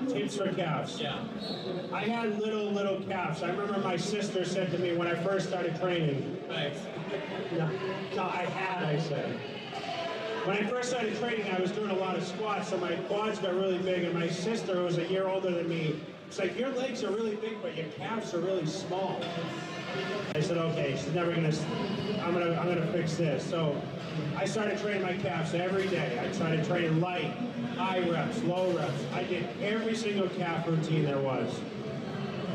Tips for calves. Yeah. I had little calves. I remember my sister said to me when I first started training. Thanks. No, I said. When I first started training, I was doing a lot of squats, so my quads got really big, and my sister, who was a year older than me, was like, your legs are really big, but your calves are really small. I said, okay, she's never gonna, I'm gonna fix this. So I started training my calves every day. I started training light, high reps, low reps. I did every single calf routine there was.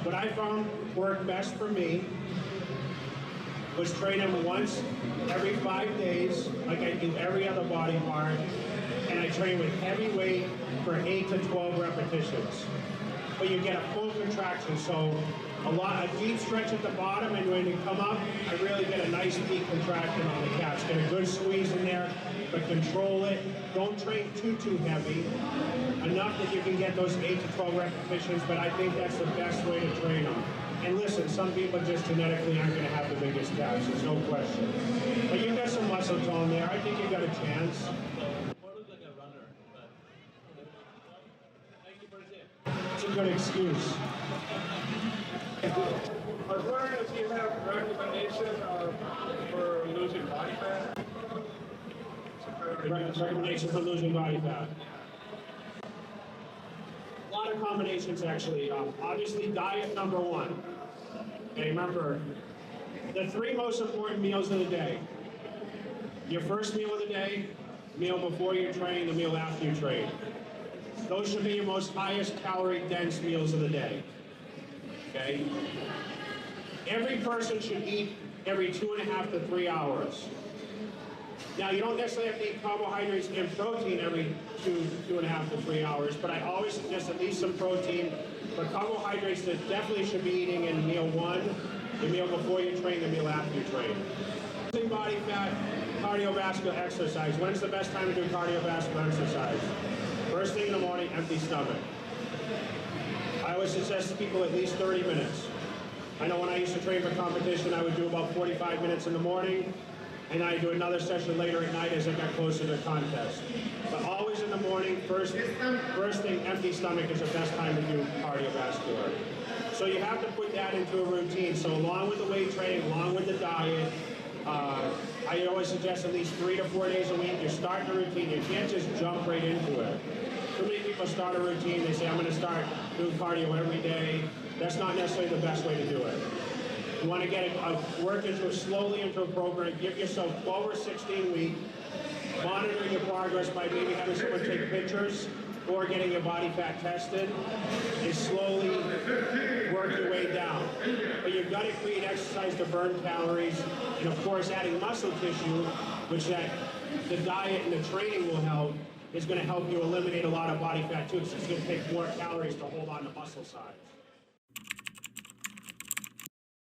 What I found worked best for me was train them once every 5 days, like I do every other body part, and I train with heavy weight for 8 to 12 repetitions. But you get a full contraction, so a deep stretch at the bottom, and when you come up, I really get a nice deep contraction on the calves. Get a good squeeze in there, but control it. Don't train too heavy. Enough that you can get those 8 to 12 repetitions, but I think that's the best way to train them. And listen, some people just genetically aren't going to have the biggest calves, there's no question. But you got some muscle tone there. I think you got a chance. What looks like a runner, but thank you for the tip. It's a good excuse. I was wondering if you have recommendation for losing body fat? Recommendation for losing body fat. A lot of combinations actually. Obviously, diet number one. Okay, remember, the 3 most important meals of the day. Your first meal of the day, meal before you train, the meal after you train. Those should be your most highest calorie dense meals of the day. Okay? Every person should eat every 2.5 to 3 hours. Now, you don't necessarily have to eat carbohydrates and protein every 2.5 to 3 hours, but I always suggest at least some protein. But carbohydrates that definitely should be eating in meal 1, the meal before you train, the meal after you train. Losing body fat, cardiovascular exercise. When's the best time to do cardiovascular exercise? First thing in the morning, empty stomach. I always suggest to people at least 30 minutes. I know when I used to train for competition, I would do about 45 minutes in the morning, and I do another session later at night as I got closer to the contest. But always in the morning, first thing, empty stomach is the best time to do cardiovascular. So you have to put that into a routine. So along with the weight training, along with the diet, I always suggest at least 3 to 4 days a week. You're starting a routine. You can't just jump right into it. Too many people start a routine. They say, I'm going to start doing cardio every day. That's not necessarily the best way to do it. You want to get work slowly into a program. Give yourself 12 or 16 weeks. Monitor your progress by maybe having someone take pictures or getting your body fat tested, and slowly work your way down. But you've got to create exercise to burn calories, and of course adding muscle tissue, which the diet and the training will help, is going to help you eliminate a lot of body fat too, because it's going to take more calories to hold on to muscle size.